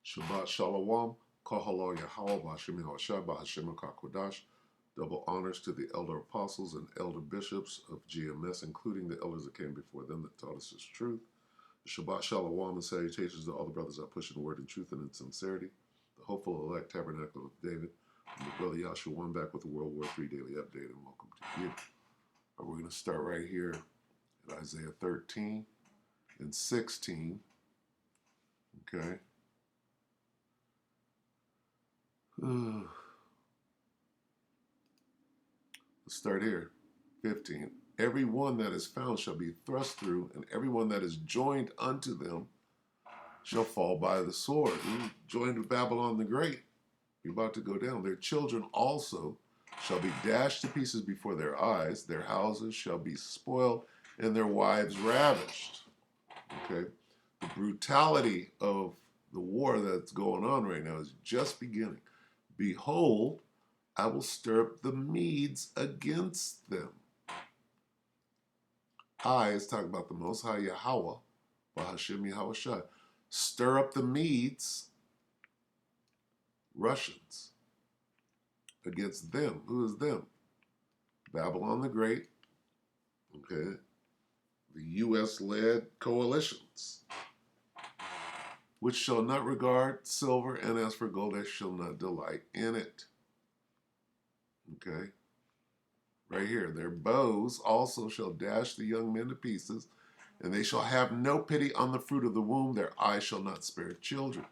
Shabbat Shalom, Kahalo Yahweh, B'Hashem Yahushua, B'Hashem HaKakodash. Double honors to the elder apostles and elder bishops of GMS, including the elders that came before them that taught us this truth. Shabbat Shalom and salutations to all the brothers that push in word in truth and in sincerity. The hopeful elect tabernacle of David. And the brother Yahshua one back with the WW3 Daily Update, and welcome to you. We're going to start right here at Isaiah 13 and 16. Okay. Let's start here. 15. Every one that is found shall be thrust through, and every one that is joined unto them shall fall by the sword. Joined with Babylon the Great. We're about to go down. Their children also shall be dashed to pieces before their eyes. Their houses shall be spoiled, and their wives ravished. Okay? The brutality of the war that's going on right now is just beginning. Behold, I will stir up the Medes against them. I is talking about the Most High Yahweh, B'Hashem Yahushua. Stir up the Medes, Russians, against them. Who is them? Babylon the Great, okay, the U.S.-led coalitions, which shall not regard silver, and as for gold, they shall not delight in it. Okay? Right here. Their bows also shall dash the young men to pieces, and they shall have no pity on the fruit of the womb. Their eyes shall not spare children.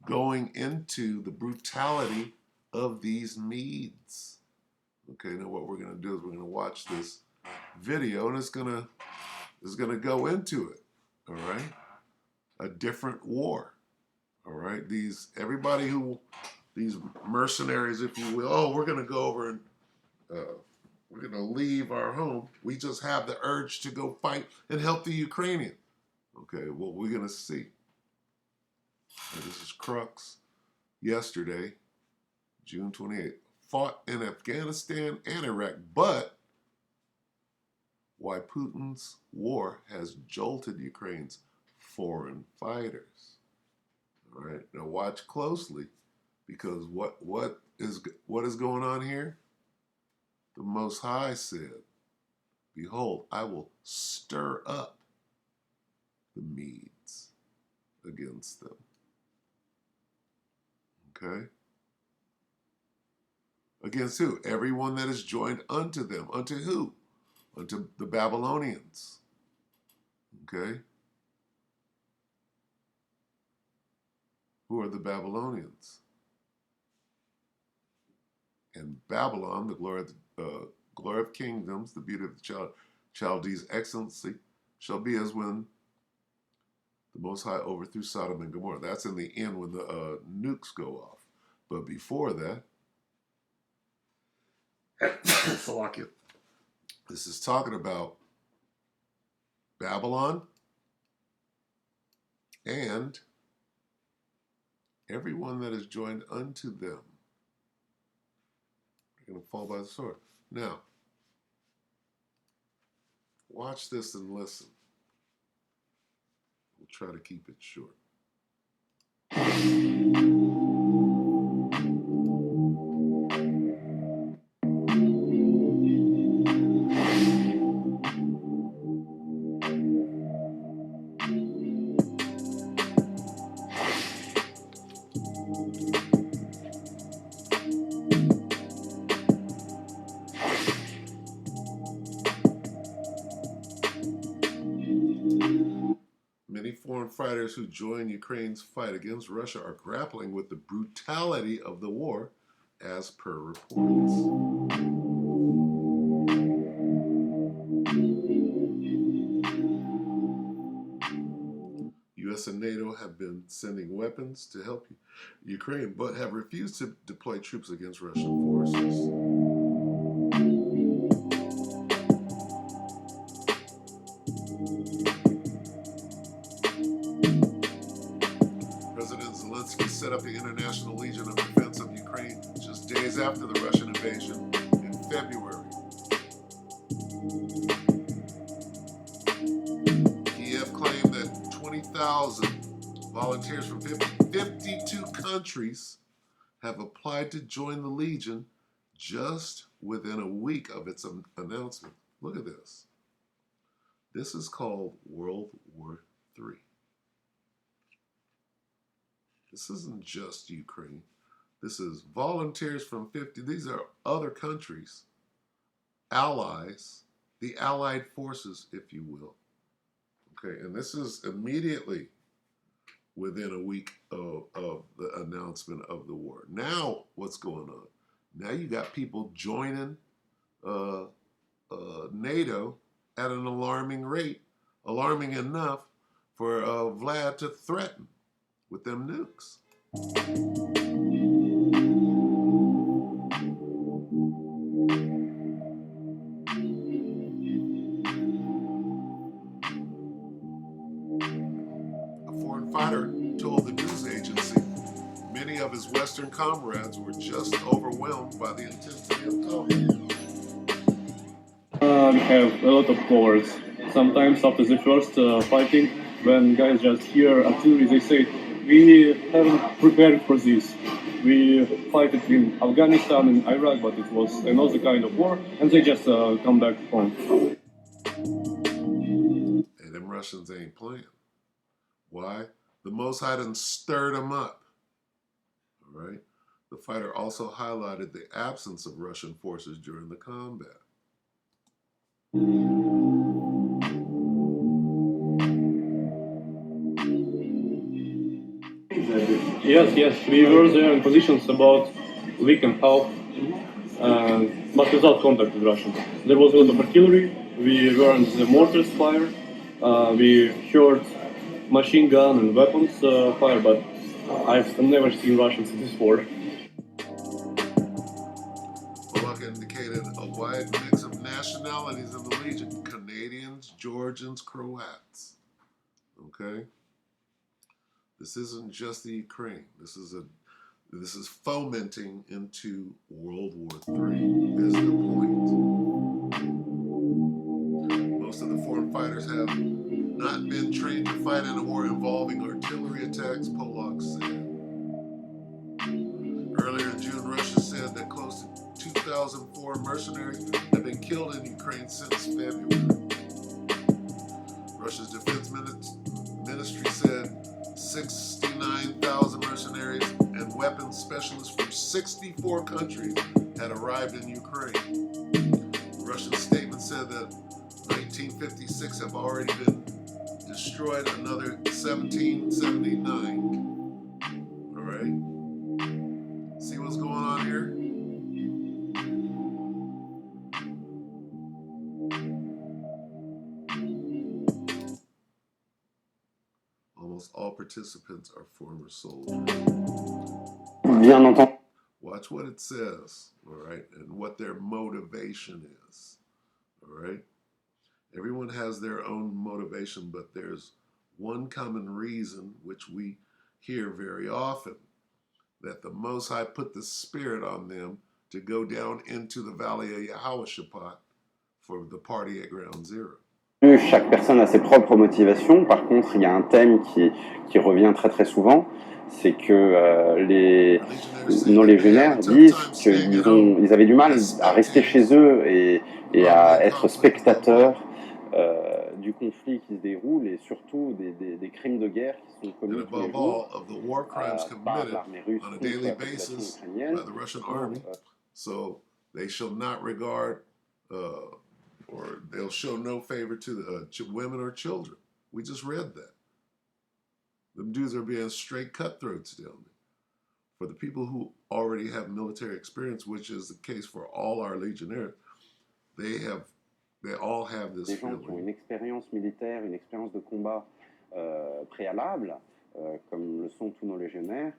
Going into the brutality of these Medes. Okay, now what we're going to do is we're going to watch this video, and it's going to go into it. All right? A different war. All right? These mercenaries, if you will, oh, we're going to go over and we're going to leave our home. We just have the urge to go fight and help the Ukrainian. Okay, well, we're going to see. Now, this is Crux. Yesterday, June 28th, fought in Afghanistan and Iraq, but why Putin's war has jolted Ukraine's foreign fighters. All right, now watch closely, because what is going on here? The Most High said, behold, I will stir up the Medes against them. Okay? Against who? Everyone that is joined unto them. Unto who? Unto the Babylonians. Okay? Who are the Babylonians? And Babylon, the glory of kingdoms, the beauty of the Chaldees' excellency, shall be as when the Most High overthrew Sodom and Gomorrah. That's in the end when the nukes go off. But before that, Salakia, this is talking about Babylon and everyone that is joined unto them. They're going to fall by the sword. Now, watch this and listen. We'll try to keep it short. Many foreign fighters who join Ukraine's fight against Russia are grappling with the brutality of the war, as per reports. U.S. and NATO have been sending weapons to help Ukraine, but have refused to deploy troops against Russian forces. President Zelensky set up the International Legion of Defense of Ukraine just days after the Russian invasion in February. Kiev claimed that 20,000 Volunteers from 52 countries have applied to join the Legion just within a week of its announcement. Look at this. This is called World War III. This isn't just Ukraine. This is volunteers from 50. These are other countries, allies, the allied forces, if you will. Okay, and this is immediately within a week of the announcement of the war. Now, what's going on? Now you got people joining NATO at an alarming rate, alarming enough for Vlad to threaten with them nukes. A foreign fighter told the news agency many of his Western comrades were just overwhelmed by the intensity of combat. We have a lot of covers. Sometimes after the first fighting, when guys just hear artillery, they say, we haven't prepared for this. We fight it in Afghanistan and Iraq, but it was another kind of war, and they just come back home. And them Russians ain't playing. Why? The Most High done stirred them up. All right? The fighter also highlighted the absence of Russian forces during the combat. Yes, we were there in positions about a week and a half, but without contact with Russians. There was a lot of artillery, we were on the mortars fire, we heard machine gun and weapons fire, but I've never seen Russians in this war. Bullock indicated a wide mix of nationalities in the Legion: Canadians, Georgians, Croats. Okay? This isn't just the Ukraine. This is fomenting into World War III, is the point. Most of the foreign fighters have not been trained to fight in a war involving artillery attacks, Polak said. Earlier in June, Russia said that close to 2,000 foreign mercenaries have been killed in Ukraine since February. Russia's defense ministry said 69,000 mercenaries and weapons specialists from 64 countries had arrived in Ukraine. The Russian statement said that 1956 have already been destroyed, another 1779. All right? See what's going on here? Almost all participants are former soldiers. Bien entendu. Watch what it says, all right, and what their motivation is, all right? Everyone has their own motivation, but there's one common reason, which we hear very often, that the Most High put the Spirit on them to go down into the valley of Yahweh for the party at Ground Zero. Chaque personne a ses propres motivations. Par contre, il y a un thème qui revient très très souvent, c'est que les non-légionnaires disent qu'ils avaient du mal à rester chez eux et à être spectateurs du conflit qui se déroule et surtout des crimes de guerre qui sont commis tous les jours par l'armée russe contre la population ukrainienne. So they shall not regard or they'll show no favor to the women or children. We just read that. Them dudes are being straight cutthroats down there. For the people who already have military experience, which is the case for all our legionnaires, they all have this feeling. Des gens qui ont une expérience militaire, une expérience de combat préalable, comme le sont tous nos légionnaires,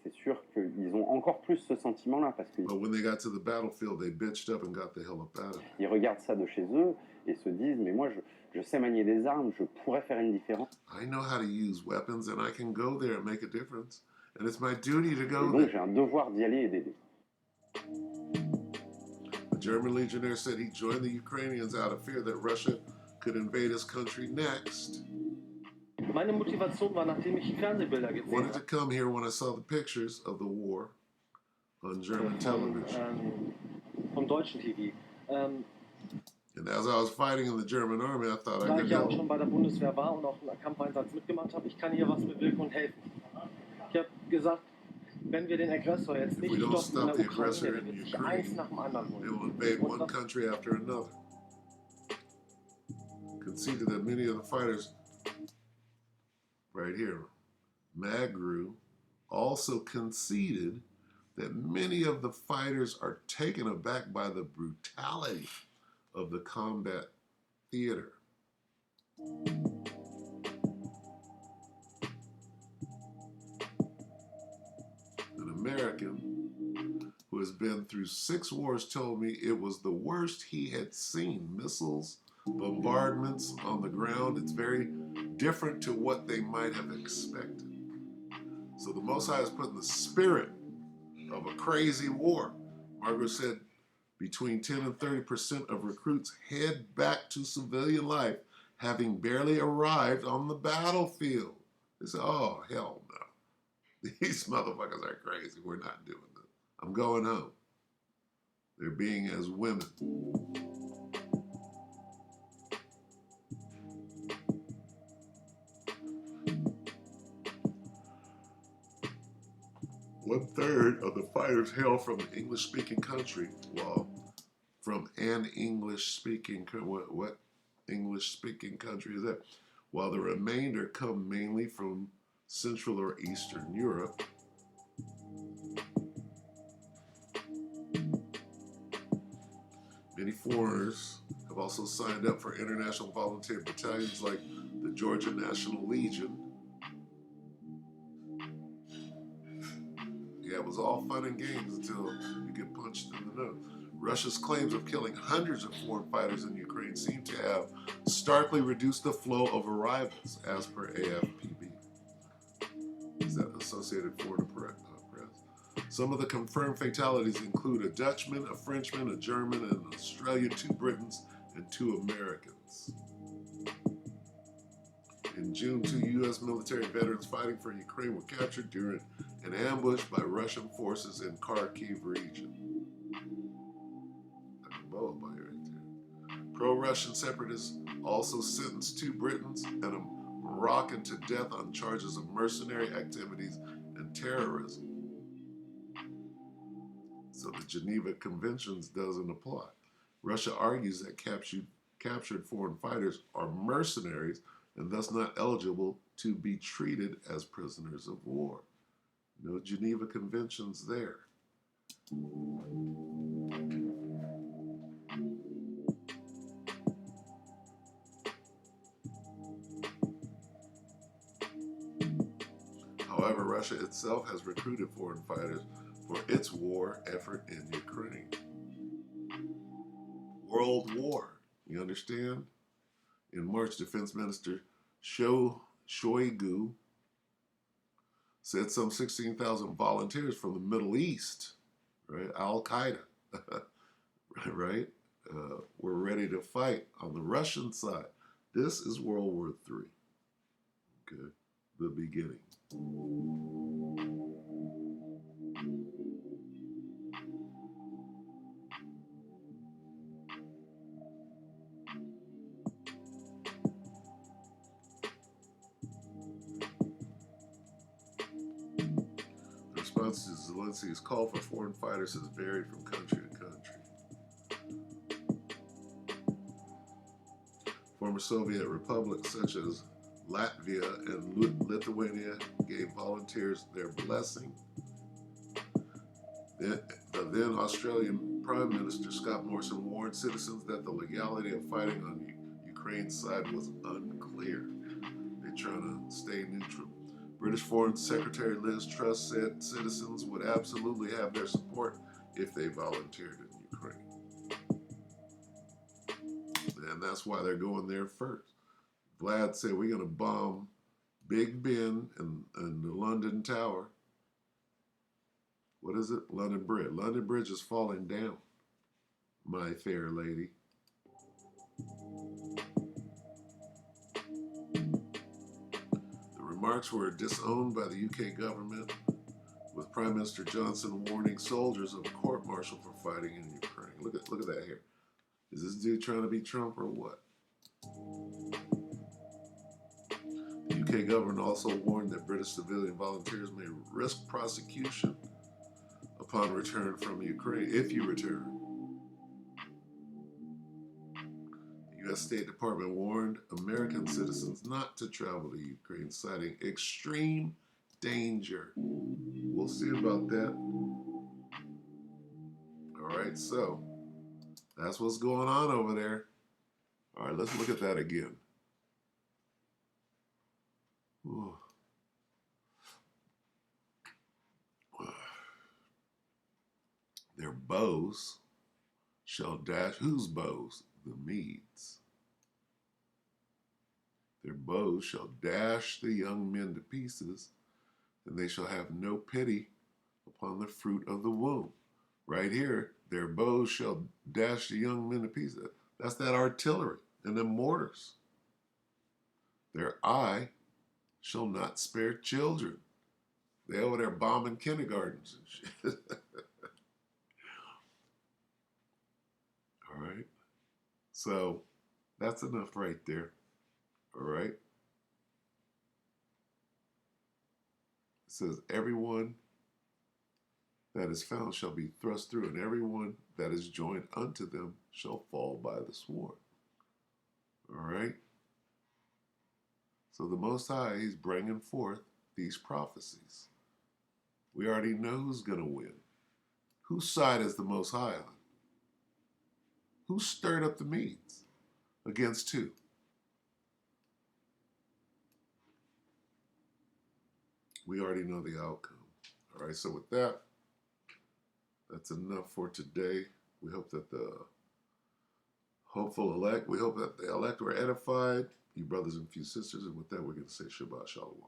c'est sûr qu'ils ont encore plus ce sentiment-là parce que ils regardent ça de chez eux et se disent mais moi je sais manier des armes, je pourrais faire une différence. Donc j'ai un devoir d'y aller et d'aider. A German legionnaire said he joined the Ukrainians out of fear that Russia could invade his country next. Meine Motivation war, nachdem ich die Fernsehbilder I gesehen wanted to habe, come here when I saw the pictures of the war on German television. vom deutschen TV. And as I was fighting in the German army, I thought I Da could ich ja auch help. schon bei der Bundeswehr war und auch einen Kampfeinsatz mitgemacht habe, ich kann hier was bewirken und helfen. Ich habe gesagt, wenn wir den Aggressor jetzt If nicht we don't stoppen in stop der the aggressor Ukraine, in der wird sich eins nach dem anderen Ukraine, they will holen. invade Und one das, country after another. Conceded that many of the fighters, right here, Magru, also conceded that many of the fighters are taken aback by the brutality of the combat theater. An American who has been through 6 wars told me it was the worst he had seen. Missiles, bombardments on the ground. It's very different to what they might have expected. So the Most High is putting the spirit of a crazy war. Margaret said between 10 and 30% of recruits head back to civilian life having barely arrived on the battlefield. They said, oh, hell no. These motherfuckers are crazy. We're not doing this. I'm going home. They're being as women. One third of the fighters hail from an English-speaking country. Well, from an English-speaking what English-speaking country is that? While the remainder come mainly from Central or Eastern Europe. Many foreigners have also signed up for international volunteer battalions like the Georgia National Legion. Yeah, it was all fun and games until you get punched in the nose. Russia's claims of killing hundreds of foreign fighters in Ukraine seem to have starkly reduced the flow of arrivals, as per AFPB. Is that Associated Foreign Press? Some of the confirmed fatalities include a Dutchman, a Frenchman, a German, an Australian, 2 Britons, and 2 Americans. In June, 2 U.S. military veterans fighting for Ukraine were captured during an ambush by Russian forces in Kharkiv region. Like a lullaby right there. Pro-Russian separatists also sentenced 2 Britons and a Moroccan to death on charges of mercenary activities and terrorism. So the Geneva Conventions doesn't apply. Russia argues that captured foreign fighters are mercenaries and thus not eligible to be treated as prisoners of war. No Geneva Conventions there. However, Russia itself has recruited foreign fighters for its war effort in Ukraine. World War, you understand? In March, Defense Minister Shoigu said some 16,000 volunteers from the Middle East, right, Al-Qaeda, right, were ready to fight on the Russian side. This is World War III, okay, the beginning. The response to Zelensky's call for foreign fighters has varied from country to country. Former Soviet republics such as Latvia and Lithuania gave volunteers their blessing. The then Australian Prime Minister Scott Morrison warned citizens that the legality of fighting on Ukraine's side was unclear. They're trying to stay neutral. British Foreign Secretary Liz Truss said citizens would absolutely have their support if they volunteered in Ukraine. And that's why they're going there first. Vlad said, we're going to bomb Big Ben and the London Tower. What is it? London Bridge. London Bridge is falling down, my fair lady. remarks were disowned by the UK government, with Prime Minister Johnson warning soldiers of a court-martial for fighting in Ukraine. Look at that here. Is this dude trying to be Trump or what? The UK government also warned that British civilian volunteers may risk prosecution upon return from Ukraine, if you return. The U.S. State Department warned American citizens not to travel to Ukraine, citing extreme danger. We'll see about that. All right, so that's what's going on over there. All right, let's look at that again. Ooh. Their bows shall dash. Whose bows? The Medes. Their bows shall dash the young men to pieces, and they shall have no pity upon the fruit of the womb. Right here, their bows shall dash the young men to pieces. That's that artillery and the mortars. Their eye shall not spare children. They over there bombing kindergartens and shit. All right. So that's enough right there. All right. It says, everyone that is found shall be thrust through, and everyone that is joined unto them shall fall by the sword. All right. So the Most High, he's bringing forth these prophecies. We already know who's going to win. Whose side is the Most High on? Who stirred up the Medes? Against who? We already know the outcome. All right, so with that, that's enough for today. We hope that the hopeful elect, we hope that the elect were edified, you brothers and few sisters, and with that, we're going to say Shabbat Shalom.